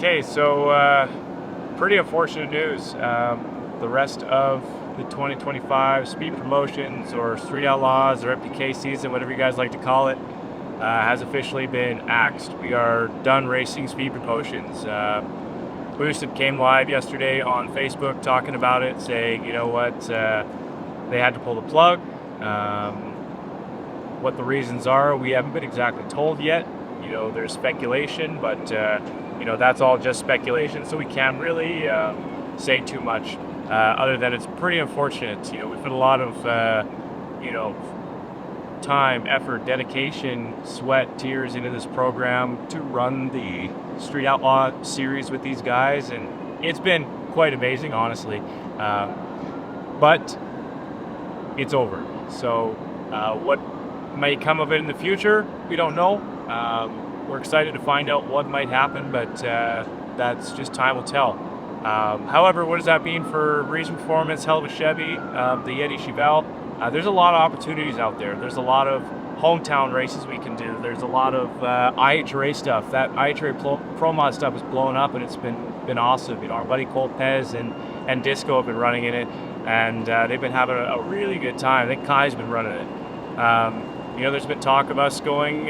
Okay, so pretty unfortunate news. The rest of the 2025 speed promotions or street outlaws or FPK season, whatever you guys like to call it, has officially been axed. We are done racing speed promotions. Boosted came live yesterday on Facebook talking about it, saying, you know what, they had to pull the plug. What the reasons are, we haven't been exactly told yet. You know, there's speculation, but you know, that's all just speculation, so we can't really say too much other than it's pretty unfortunate. You know, we put a lot of you know, time, effort, dedication, sweat, tears into this program to run the Street Outlaw series with these guys, and it's been quite amazing, honestly. But it's over. So what may come of it in the future, we don't know. We're excited to find out what might happen, but that's just time will tell. However, what does that mean for Reason Performance, Hell of a Chevy, the Yeti Chevelle? There's a lot of opportunities out there. There's a lot of hometown races we can do. There's a lot of IHRA stuff. That IHRA Pro Mod stuff is blowing up, and it's been awesome. You know, our buddy Colt Pez and Disco have been running in it, and they've been having a really good time. I think Kai's been running it. You know, there's been talk of us going,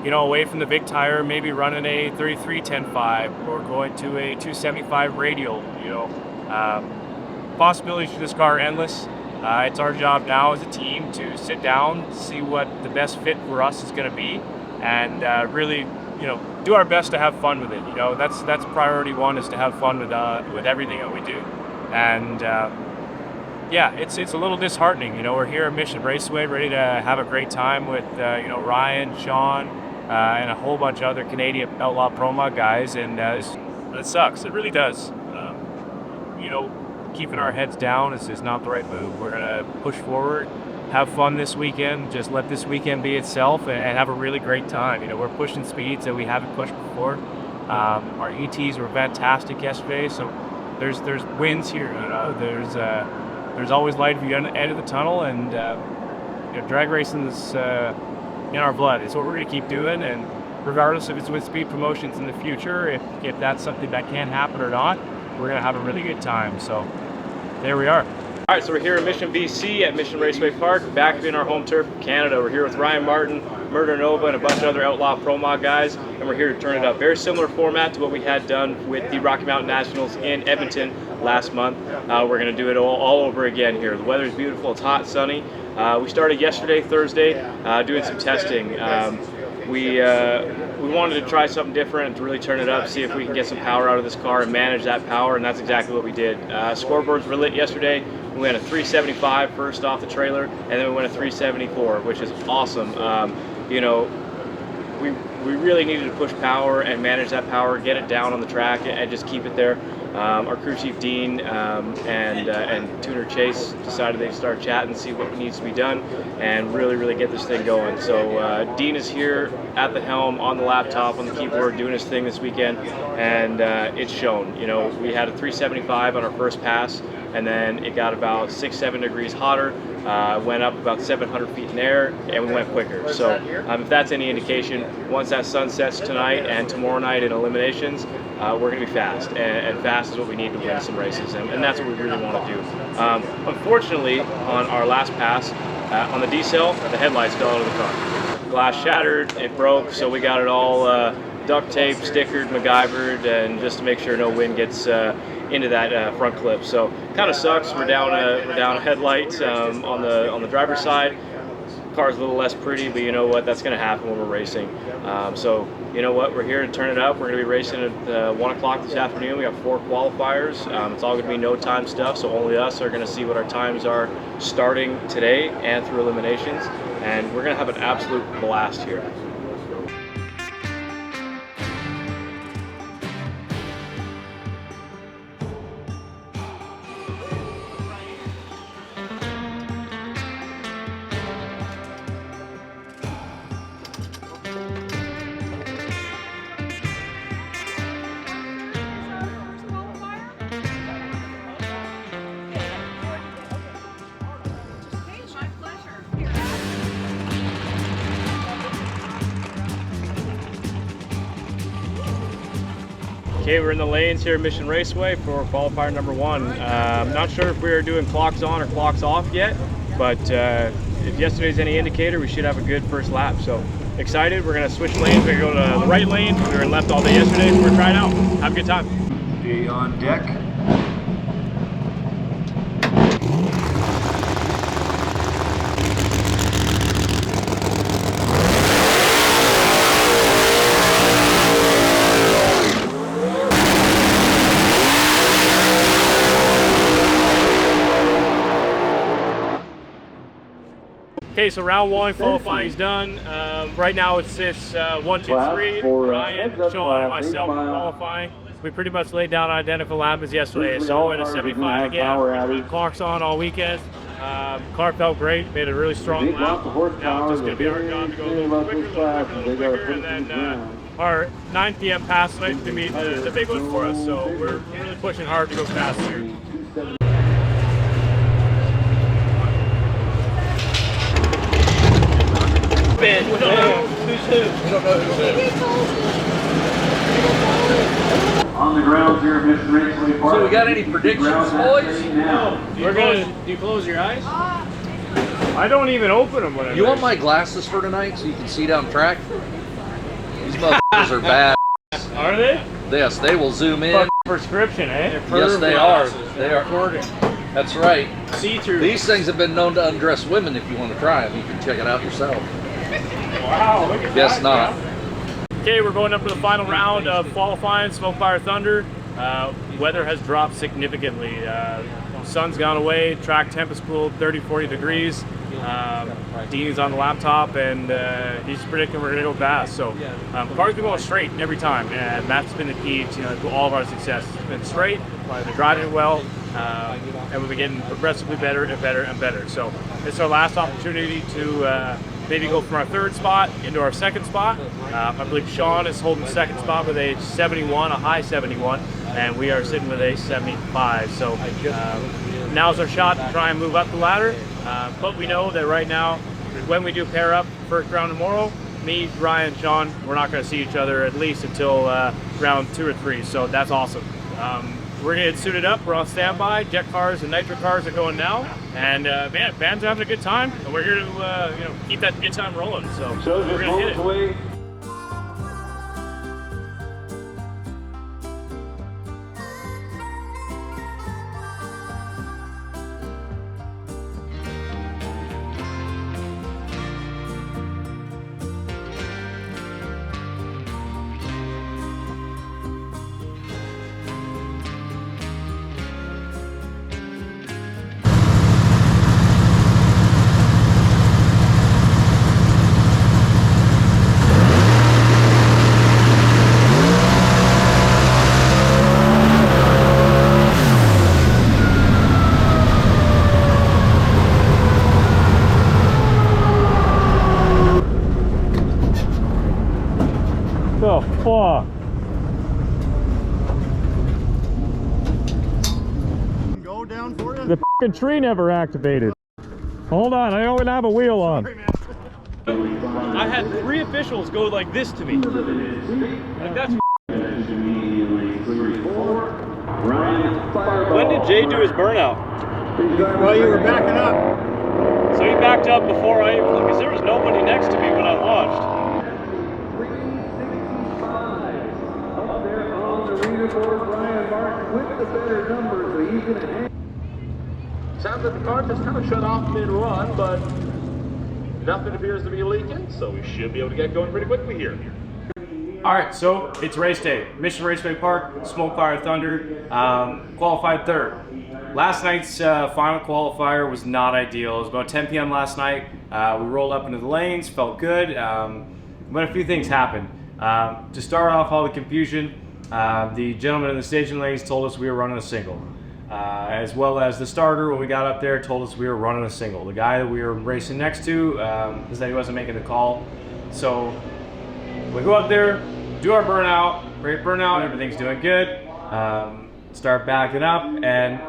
you know, away from the big tire, maybe running a 33-10-5 or going to a 275 radial. You know, possibilities for this car are endless. It's our job now as a team to sit down, see what the best fit for us is going to be, and really, you know, do our best to have fun with it. You know, that's priority one, is to have fun with everything that we do. And yeah, it's a little disheartening. You know, we're here at Mission Raceway, ready to have a great time with you know, Ryan, Sean, and a whole bunch of other Canadian Outlaw Pro Mod guys, and it sucks. It really does. You know, keeping our heads down is not the right move. We're gonna push forward, have fun this weekend, just let this weekend be itself, and have a really great time. You know, we're pushing speeds that we haven't pushed before. Our ETs were fantastic yesterday, so there's wins here. You know, there's always light at the end of the tunnel, and you know, drag racing is in our blood. It's what we're going to keep doing, and regardless if it's with speed promotions in the future, if that's something that can happen or not, we're going to have a really good time. So there we are. All right, so we're here in Mission, BC at Mission Raceway Park, back in our home turf, Canada. We're here with Ryan Martin, Murder Nova, and a bunch of other Outlaw Pro Mod guys, and we're here to turn it up. Very similar format to what we had done with the Rocky Mountain Nationals in Edmonton last month. We're going to do it all over again here. The weather is beautiful, it's hot, sunny. We started yesterday, Thursday, doing some testing. We wanted to try something different, to really turn it up, see if we can get some power out of this car and manage that power, and that's exactly what we did. Scoreboards were lit yesterday. We went a 375 first off the trailer, and then we went a 374, which is awesome. You know, we really needed to push power and manage that power, get it down on the track, and just keep it there. Our crew chief Dean and tuner Chase decided they'd start chatting, see what needs to be done, and really get this thing going. So Dean is here at the helm, on the laptop, on the keyboard, doing his thing this weekend, and it's shown. You know, we had a 375 on our first pass, and then it got about 6-7 degrees hotter, went up about 700 feet in air, and we went quicker. So if that's any indication, once that sun sets tonight and tomorrow night in eliminations, we're going to be fast, and fast is what we need to win some races, and that's what we really want to do. Unfortunately, on our last pass, on the decel, the headlights fell out of the car. Glass shattered, it broke, so we got it all duct taped, stickered, MacGyvered, and just to make sure no wind gets into that front clip. So kind of sucks. We're down a headlight on the driver's side. Car's a little less pretty, but you know what? That's going to happen when we're racing. So you know what? We're here to turn it up. We're going to be racing at 1 o'clock this afternoon. We have 4 qualifiers. It's all going to be no time stuff, so only us are going to see what our times are starting today and through eliminations. And we're going to have an absolute blast here. Okay, we're in the lanes here at Mission Raceway for qualifier number 1. I'm not sure if we are doing clocks on or clocks off yet, but if yesterday's any indicator, we should have a good first lap. So excited, we're gonna switch lanes. We're gonna go to the right lane. We were in left all day yesterday, so we're trying out. Have a good time. Be on deck. Okay, so round 1 qualifying is done. Right now it's this 1, 2, 3. Ryan, Sean, and myself qualifying. We pretty much laid down identical lap as yesterday, so in a 75 again. Clocks on all weekend. Car felt great, made a really strong lap. Now it's just going to be our job to go a little quicker, and then our 9 p.m. pass tonight to meet the big one for us. So we're really pushing hard to go fast here. We don't know who's who. We don't know who's who. On the grounds here at Mission Raceway Park. So we got any predictions, boys? No. Do you close your eyes? I don't even open them when I You want my glasses for tonight so you can see down track? These motherfuckers are bad. Are they? Yes, they will zoom in. Prescription, eh? Yes, they are. They are. That's right. See-through. These things have been known to undress women. If you want to try them, you can check it out yourself. Wow, look at Guess that. not. Okay, we're going up to the final round of qualifying Smoke Fire Thunder. Weather has dropped significantly. Sun's gone away, track temp is cooled 30-40 degrees. Dean's on the laptop and he's predicting we're going to go fast. So cars been going straight every time, and that's been the key to all of our success. It's been straight, we've been driving well, and we've been getting progressively better and better and better. So it's our last opportunity to maybe go from our 3rd spot into our 2nd spot. I believe Sean is holding 2nd spot with a 71, a high 71, and we are sitting with a 75. So now's our shot to try and move up the ladder. But we know that right now, when we do pair up first round tomorrow, me, Ryan, Sean, we're not going to see each other at least until round 2 or 3. So that's awesome. We're going to get suited up. We're on standby. Jet cars and nitro cars are going now. And man, fans are having a good time. And we're here to keep that good time rolling. So we're going to hit it. The fuck? Go down for you? The fucking tree never activated. Hold on, I only have a wheel on. I had 3 officials go like this to me. Like that's When did Jay do his burnout? Well, you were backing up. So he backed up before because there was nobody next to me when I launched. Sounds like the car just kind of shut off mid-run, but nothing appears to be leaking, so we should be able to get going pretty quickly here. All right, so it's race day. Mission Raceway Park, Smoke Fire Thunder, qualified 3rd. Last night's final qualifier was not ideal. It was about 10 p.m. last night. We rolled up into the lanes, felt good, but a few things happened. To start off all the confusion, the gentleman in the staging lanes told us we were running a single. As well as the starter, when we got up there, told us we were running a single. The guy that we were racing next to said he wasn't making the call. So we go up there, do our burnout, great burnout, everything's doing good. Start backing up, and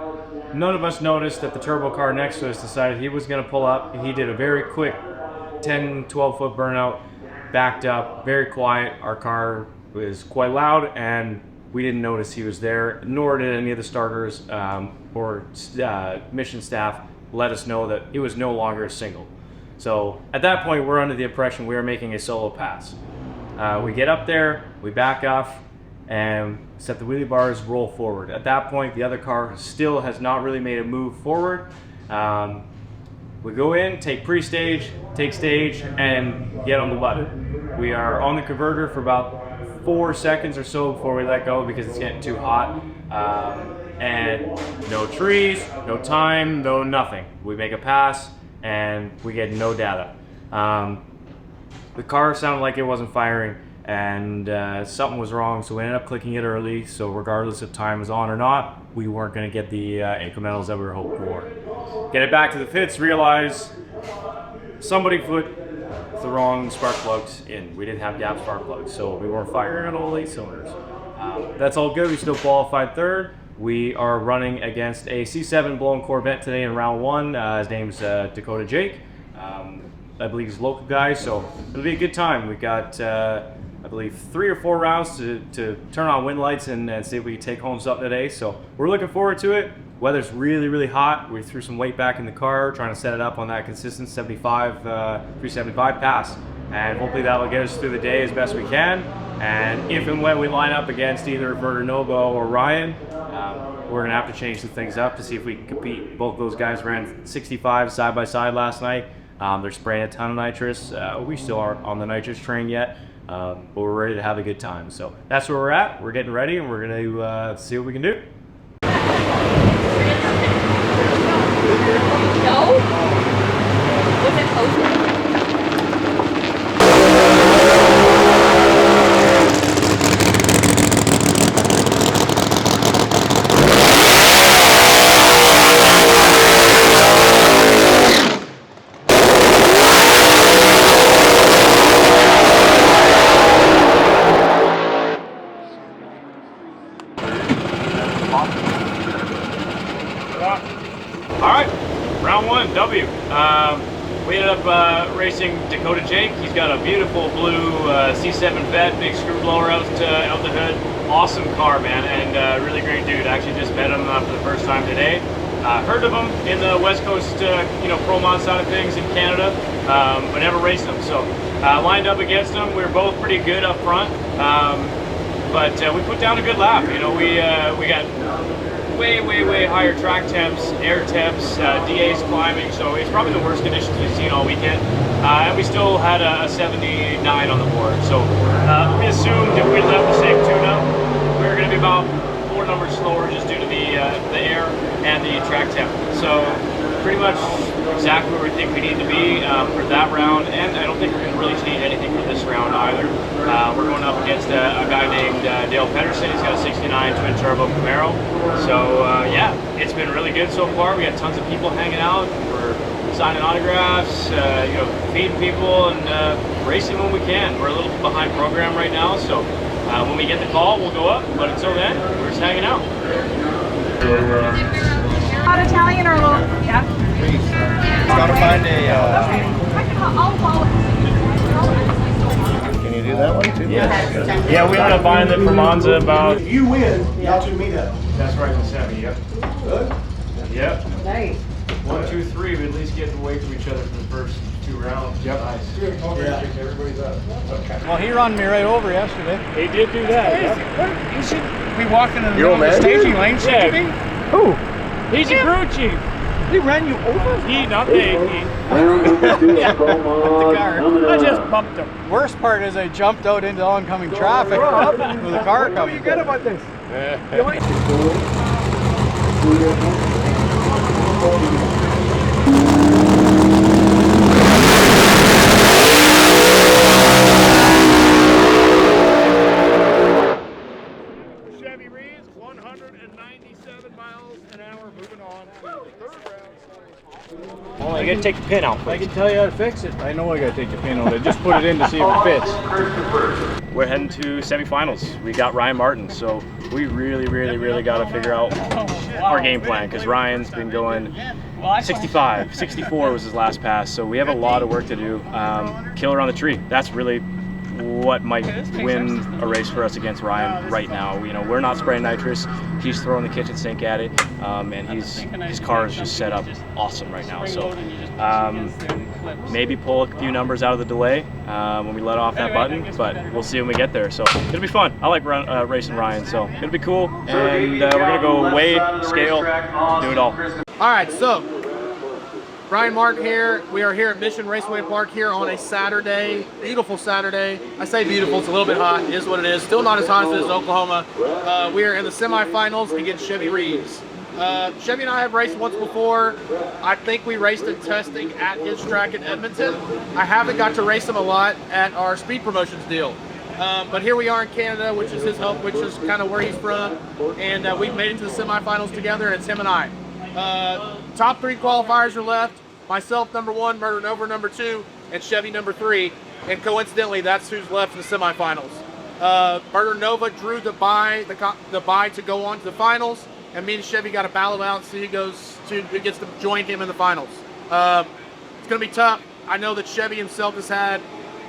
none of us noticed that the turbo car next to us decided he was going to pull up. He did a very quick 10, 12 foot burnout, backed up, very quiet. Our car was quite loud, and We didn't notice he was there, nor did any of the starters or mission staff let us know that it was no longer a single. So at that point, we're under the impression we were making a solo pass. We get up there, we back off, and set the wheelie bars, roll forward. At that point, the other car still has not really made a move forward. We go in, take pre-stage, take stage, and get on the button. We are on the converter for about 4 seconds or so before we let go because it's getting too hot. And no trees, no time, no nothing. We make a pass and we get no data. The car sounded like it wasn't firing, and something was wrong, so we ended up clicking it early. So regardless if time was on or not, we weren't going to get the incrementals that we were hoping for. Get it back to the pits, realize somebody put the wrong spark plugs in. We didn't have gap spark plugs, so we weren't firing on all 8 cylinders. That's all good. We still qualified third. We are running against a C7 blown Corvette today in round 1. His name's Dakota Jake. I believe he's a local guy, so it'll be a good time. We've got, I believe, 3 or 4 rounds to turn on wind lights and see if we can take home something today. So we're looking forward to it. Weather's really, really hot. We threw some weight back in the car, trying to set it up on that consistent 375 pass. And hopefully that will get us through the day as best we can. And if and when we line up against either Verder Novo or Ryan, we're going to have to change some things up to see if we can compete. Both those guys ran 65 side by side last night. They're spraying a ton of nitrous. We still aren't on the nitrous train yet, but we're ready to have a good time. So that's where we're at. We're getting ready, and we're going to see what we can do. No? Was it posted? All right, round 1, W. We ended up racing Dakota Jake. He's got a beautiful blue C7 Vet, big screw blower out the hood. Awesome car, man, and really great dude. Actually just met him for the first time today. Heard of him in the West Coast, Pro Mod side of things in Canada, but never raced him. So lined up against him. We were both pretty good up front, but we put down a good lap. We got way higher track temps, air temps, DAs climbing, so it's probably the worst conditions we've seen all weekend. And we still had a 79 on the board, so we assumed if we left the same tune-up, we were going to be about 4 numbers slower just due to the air and the track temp. So pretty much exactly where we think we need to be for that round, and I don't think we're going to really change anything for this round either. We're going up against a guy named Dale Pedersen. He's got a 69 twin turbo Camaro. So yeah, it's been really good so far. We got tons of people hanging out. We're signing autographs, feeding people, and racing when we can. We're a little behind program right now, so when we get the call, we'll go up. But until then, we're just hanging out. Hot Italian or a little, yeah? Gotta find a. I'll follow. Can you do that one too? Yeah, we ended up buying it from Monza about. If you win, y'all two meet up. That's right, in 70. Yep. Good. Yep. Nice. 1, 2, 3. We at least get away from each other for the first 2 rounds. Yep. Nice. Yeah. Everybody's up. Okay. Well, he run me right over yesterday. He did do that. Yep. You should be walking in the middle of the staging lane, should you be? Who? He's a crew chief. He ran you over? He, not me. The car. I just bumped him. Worst part is I jumped out into oncoming traffic with a car coming. What do you get about this? Chevy Reed's 197 miles an hour, moving on to the 3rd round. Oh, you gotta take the pin out I can tell you how to fix it. I know I gotta take the pin out. I just put it in to see if it fits. We're heading to semifinals. We got Ryan Martin, so we really got to figure out our game plan because Ryan's been going 65, 64 was his last pass, so we have a lot of work to do. Killer on the tree. That's really what might win a race for us against Ryan right now. You know, we're not spraying nitrous. He's throwing the kitchen sink at it, and his car is just set up awesome right now. So maybe pull a few numbers out of the delay when we let off that button, but we'll see when we get there. So it'll be fun. I like racing Ryan, so it'll be cool. And we're gonna go weigh, scale, do it all. All right, so Brian Martin here. We are here at Mission Raceway Park here on a Saturday, beautiful Saturday. I say beautiful, it's a little bit hot, it is what it is. Still not as hot as it is in Oklahoma. We are in the semifinals against Chevy Reeves. Chevy and I have raced once before. I think we raced in testing at his track in Edmonton. I haven't got to race him a lot at our speed promotions deal. But here we are in Canada, which is his home, which is kind of where he's from. And we've made it to the semifinals together, and it's him and I. Top 3 qualifiers are left. Myself, number 1, Murder Nova, number 2, and Chevy, number 3. And coincidentally, that's who's left in the semifinals. Murder Nova drew the bye to go on to the finals, and me and Chevy got a battle out, so who gets to join him in the finals. It's going to be tough. I know that Chevy himself has had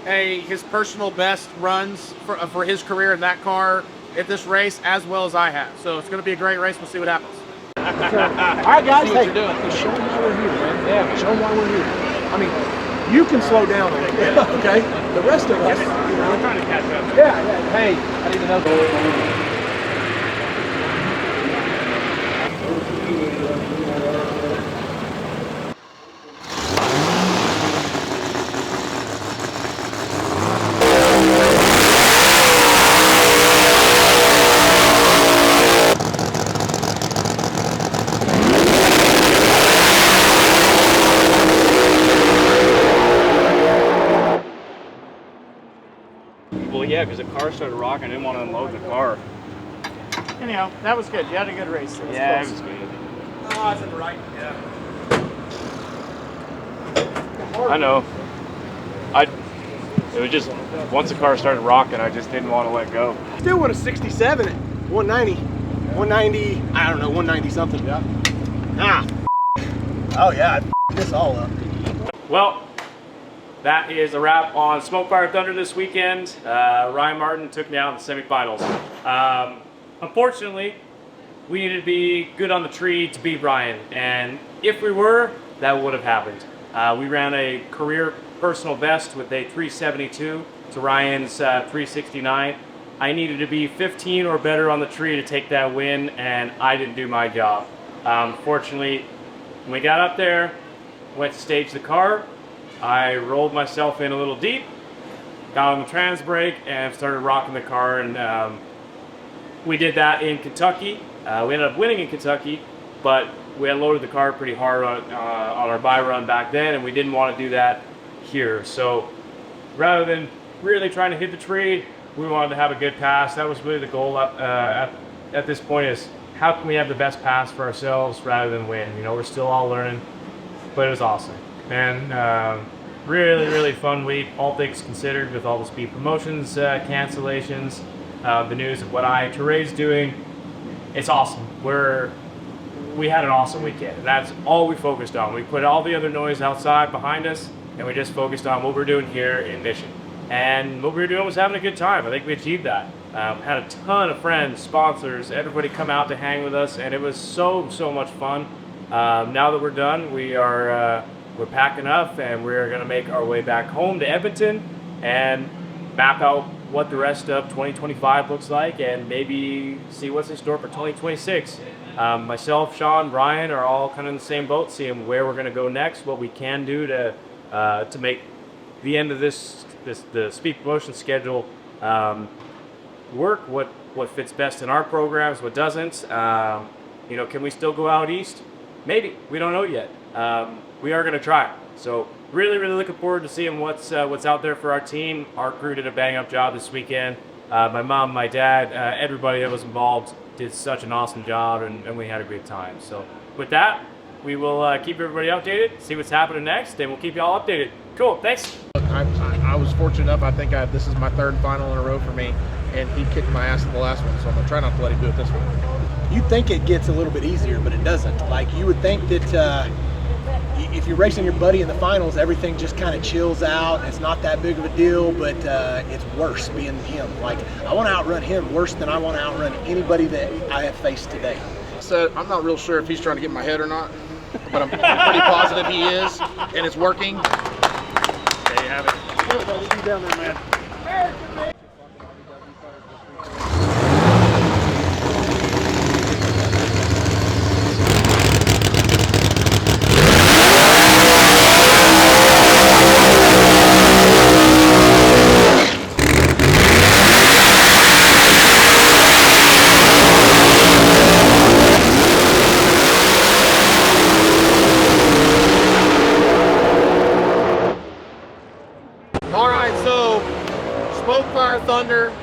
his personal best runs for his career in that car at this race, as well as I have. So it's going to be a great race. We'll see what happens. All right, guys. Hey, show them why we're here, man. Yeah, show them why we're here. I mean, you can slow down a little bit, okay? The rest of us, We're trying to catch up. yeah. Hey, I didn't know. Well, yeah, because the car started rocking. I didn't want to unload the car. Anyhow, that was good. You had a good race. Yeah, it was good. Oh, it's in the right. Yeah. I know. It was just, once the car started rocking, I just didn't want to let go. Still with a 67 at 190. 190, I don't know, 190 something. Yeah. Oh yeah, I this all up. Well, that is a wrap on Smoke Fire Thunder this weekend. Ryan Martin took me out in the semifinals. Unfortunately, we needed to be good on the tree to beat Ryan, and if we were, that would have happened. We ran a career personal best with a 372 to Ryan's 369. I needed to be 15 or better on the tree to take that win, and I didn't do my job. Fortunately, when we got up there, went to stage the car, I rolled myself in a little deep, got on the trans brake, and started rocking the car. And we did that in Kentucky. We ended up winning in Kentucky, but we had loaded the car pretty hard on our bye run back then, and we didn't want to do that here. So rather than really trying to hit the tree, we wanted to have a good pass. That was really the goal at this point, is how can we have the best pass for ourselves rather than win? You know, we're still all learning, but it was awesome. And really fun week, all things considered, with all the speed promotions, cancellations, the news of what ITRA's doing. It's awesome. We had an awesome weekend, and that's all we focused on. We put all the other noise outside behind us, and we just focused on what we're doing here in Mission. And what we were doing was having a good time. I think we achieved that. Had a ton of friends, sponsors, everybody come out to hang with us, and it was so much fun. Now that we're done, we're packing up, and we're going to make our way back home to Edmonton and map out what the rest of 2025 looks like, and maybe see what's in store for 2026. Myself, Sean, Brian are all kind of in the same boat, seeing where we're going to go next, what we can do to make the end of the speed promotion schedule work, what fits best in our programs, what doesn't. You know, can we still go out east? Maybe. We don't know yet. We are going to try. So really looking forward to seeing what's out there for our team. Our crew did a bang-up job this weekend. My mom, my dad, everybody that was involved did such an awesome job, and we had a great time. So with that, we will keep everybody updated, see what's happening next, and we'll keep you all updated. Cool, thanks. I was fortunate enough. I think this is my third final in a row for me, and he kicked my ass in the last one, so I'm going to try not to let him do it this one. You think it gets a little bit easier, but it doesn't. Like, you would think that if you're racing your buddy in the finals, everything just kind of chills out. It's not that big of a deal, but it's worse being him. Like, I want to outrun him worse than I want to outrun anybody that I have faced today. So I'm not real sure if he's trying to get in my head or not, but I'm pretty positive he is, and it's working. There you have it. Down there, man. All right, so Smoke, Fire, Thunder.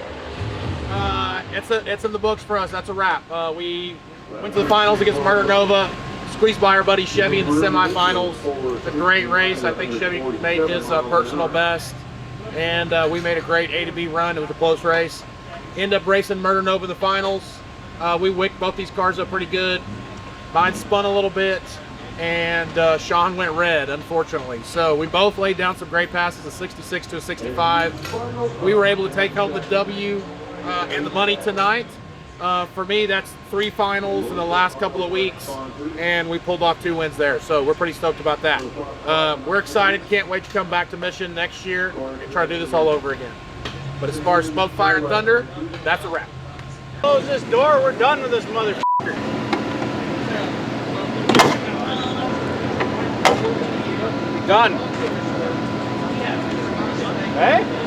It's in the books for us. That's a wrap. We went to the finals against Murder Nova. Squeezed by our buddy Chevy in the semifinals. It's a great race. I think Chevy made his personal best, and we made a great A to B run. It was a close race. End up racing Murder Nova in the finals. We wicked both these cars up pretty good. Mine spun a little bit, and Sean went red, unfortunately. So we both laid down some great passes, a 66 to a 65. We were able to take home the W and the money tonight. For me, that's 3 finals in the last couple of weeks, and we pulled off 2 wins there. So we're pretty stoked about that. We're excited. Can't wait to come back to Mission next year and try to do this all over again. But as far as Smoke, Fire, and Thunder, that's a wrap. Close this door. We're done with this motherfucker. Done. Hey?